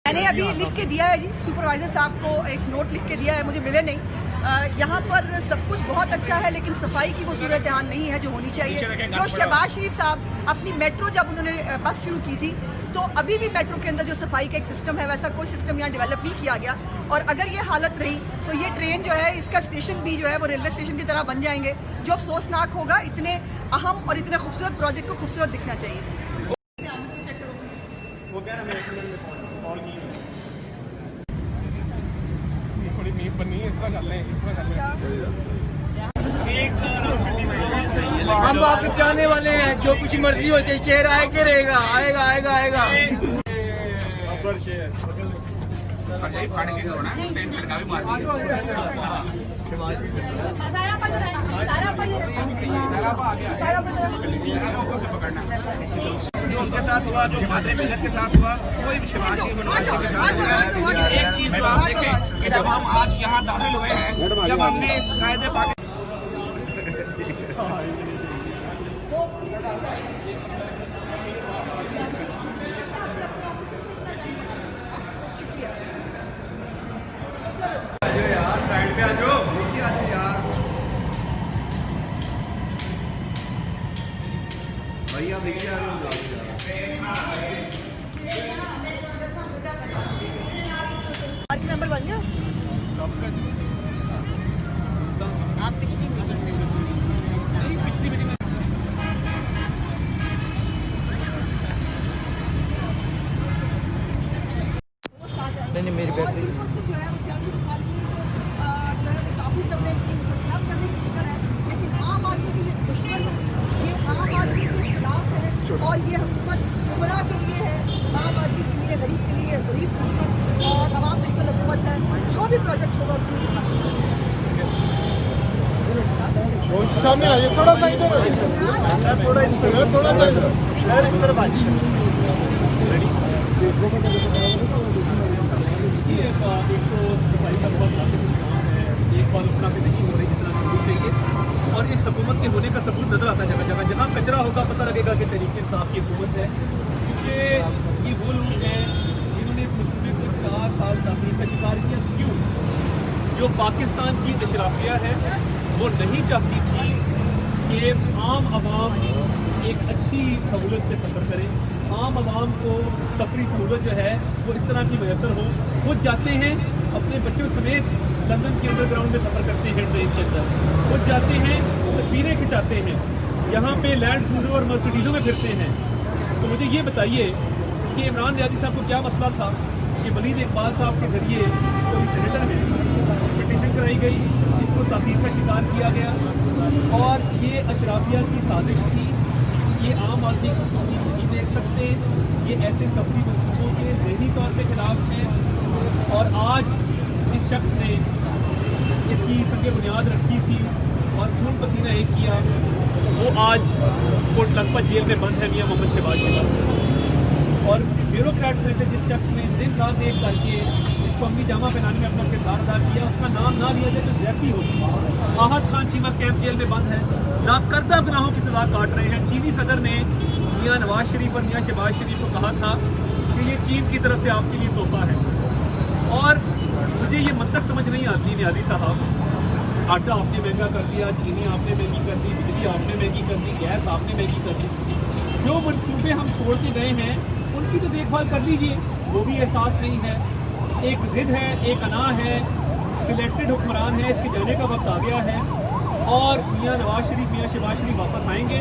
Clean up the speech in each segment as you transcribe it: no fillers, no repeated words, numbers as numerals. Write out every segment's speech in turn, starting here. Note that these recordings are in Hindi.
मैंने अभी लिख के दिया है जी, सुपरवाइजर साहब को एक नोट लिख के दिया है, मुझे मिले नहीं। यहाँ पर सब कुछ बहुत अच्छा है, लेकिन सफाई की वो सूरत हाल नहीं है जो होनी चाहिए। जो शहबाज शरीफ साहब अपनी मेट्रो जब उन्होंने बस शुरू की थी, तो अभी भी मेट्रो के अंदर जो सफाई का एक सिस्टम है, वैसा कोई सिस्टम यहाँ डेवलप नहीं किया गया। और अगर ये हालत रही तो ये ट्रेन जो है, इसका स्टेशन भी जो है वो रेलवे स्टेशन की तरह बन जाएंगे, जो अफसोसनाक होगा। इतने अहम और इतने खूबसूरत प्रोजेक्ट को खूबसूरत दिखना चाहिए। हम आपके चाहने वाले हैं, जो कुछ मर्जी हो जाए, शेर आए के रहेगा, आएगा आएगा आएगा। जो उनके साथ हुआ, जो खादे मिलत के साथ हुआ, कोई भी शहबाज यूनिवर्सिटी के साथ हुआ। एक चीज जो आप देखें कि जब हम आज यहाँ दाखिल हुए हैं, जब हमने इस कायदे पाकिस्तान साइड पे आ जाओ, भैया देखिए आ जाओ। मेंबर बन जाओ आप पिछली मीटिंग में नहीं मेरी बैटरी जो है वो सियासी मुखालिफिन को जो है काबू करने की इंतजाम करने की फिक्र है, लेकिन आम आदमी की ये दुश्मन है, ये आम आदमी के खिलाफ है और ये हुकूमत जुमरा के लिए है, आम आदमी के लिए, गरीब के लिए गरीब दुश्मन और तमाम दुश्मन हुकूमत है। जो भी प्रोजेक्ट होगा उसकी सामने आइए, थोड़ा सा इधर, थोड़ा सा इधर एक तो सफाई का बहुत काम है, एक बार अपना भी नहीं हो रही जिस तरह होनी चाहिए। और इस हुकूमत के होने का सबूत नजर आता है जगह जगह। जहाँ कचरा होगा पता लगेगा कि तरीके इंसाफ की हुकूमत है, क्योंकि ये वो लोग हैं जिन्होंने इस मसूबे को 4 साल तामीर का शिकार किया। क्यों? जो पाकिस्तान की अशराफिया है वो नहीं चाहती थी कि आम आवाम एक अच्छी सहूलत पे सफ़र करे, आम आवाम को सफरी सहूलत जो है वो इस तरह की मैसर हो। खुद जाते हैं अपने बच्चों समेत, लंदन के अंडरग्राउंड में सफ़र करते हैं ट्रेन के अंदर, खुद जाते हैं तस्वीरें खिंचाते हैं, यहाँ पे लैंड क्रूजर और मर्सिडीज़ों में फिरते हैं। तो मुझे ये बताइए कि इमरान नियाज़ी साहब को क्या मसला था कि वलीद इकबाल साहब के ज़रिए कोई सेनेटर में पिटीशन कराई गई, इसको तासीर का शिकार किया गया और ये अशराफिया की साजिश थी। ये आम आदमी को किसी नहीं देख सकते, ये ऐसे सफरी मंसूबों के ज़हनी तौर पे खिलाफ हैं। और आज जिस शख्स ने इसकी संग बुनियाद रखी थी और खून पसीना एक किया, वो आज कोट लखपत जेल में बंद है, मियां मोहम्मद शहबाज शरीफ। और ब्यूरोक्रेट्स में से जिस शख्स ने दिन रात एक करके इसको अमली जामा पहनाने में अपना किरदार अदा किया, उसका नाम ना लिया जाए तो ज़्यादती होगी। आहत खान चीमा कैंप जेल में बंद है, नाकर्दा गुनाहों की सजा काट रहे हैं। चीनी सदर ने मियां नवाज शरीफ और मियां शहबाज शरीफ को कहा था कि ये चीन की तरफ से आपके लिए तोहफा है। और मुझे ये मंतक समझ नहीं आती नियाज़ी साहब, आटा आपने महंगा कर दिया, चीनी आपने महंगी कर दी, बिजली आपने महंगी कर दी, गैस आपने महंगी कर दी। जो मनसूबे हम छोड़ के गए हैं उनकी तो देखभाल कर लीजिए, वो भी एहसास नहीं है। एक ज़िद है, एक अना है, सिलेक्टेड हुक्मरान है, इसके जाने का वक्त आ गया है और मियां नवाज शरीफ, मियां शहबाज शरीफ वापस आएंगे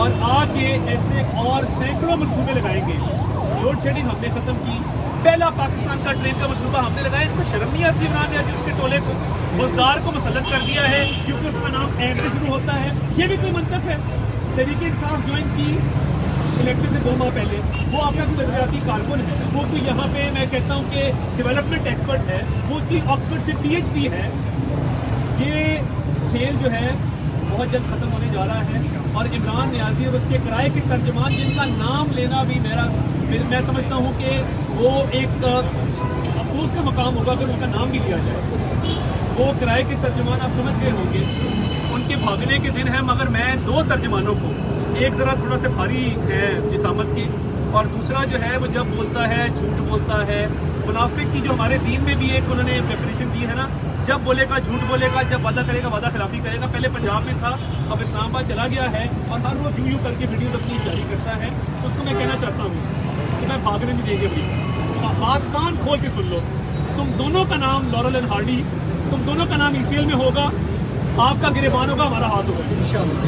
और आके ऐसे और सैकड़ों मनसूबे लगाएंगे। लोड शेडिंग हमने ख़त्म की, पहला पाकिस्तान का ट्रेन का मनसूबा हमने लगाया। इनको शर्म नहीं आती इमरान नियाज़ी उसके टोले को, मुज़दार को मुसल्लत कर दिया है क्योंकि उसका नाम एन से शुरू होता है। ये भी कोई मंतक है? तहरीक इंसाफ ज्वाइन की इलेक्शन से 2 माह पहले, वो आपका कोई नजरियाती कारकुन है, वो कोई यहाँ पे मैं कहता हूँ कि डेवलपमेंट एक्सपर्ट है, वो की ऑक्सफोर्ड से PhD है। ये खेल जो है बहुत जल्द ख़त्म होने जा रहा है और इमरान नियाज़ी और उसके किराए के तर्जमान, जिनका नाम लेना भी मैं समझता हूँ कि वो एक अफसोस का मकाम होगा अगर उनका नाम भी लिया जाए। वो किराए के तर्जमान आप समझ गए होंगे, उनके भागने के दिन है, मगर मैं 2 तर्जमानों को, एक ज़रा थोड़ा सा भारी है जिसामत की, और दूसरा जो है वो जब बोलता है झूठ बोलता है। मुनाफिक की जो हमारे दीन में भी एक उन्होंने डेफिनेशन दी है ना, जब बोलेगा झूठ बोलेगा, जब वादा करेगा वादा खिलाफी करेगा। पहले पंजाब में था, अब इस्लामाबाद चला गया है और हर रोज यूं करके वीडियो अपनी जारी करता है। उसको मैं कहना चाहता हूँ कि मैं भागने नहीं देंगे भाई, बात कान खोल के सुन लो। तुम दोनों का नाम लॉरेल एंड हार्डी, तुम दोनों का नाम ECL में होगा, आपका गिरबान होगा, हमारा हाथ होगा इंशाल्लाह।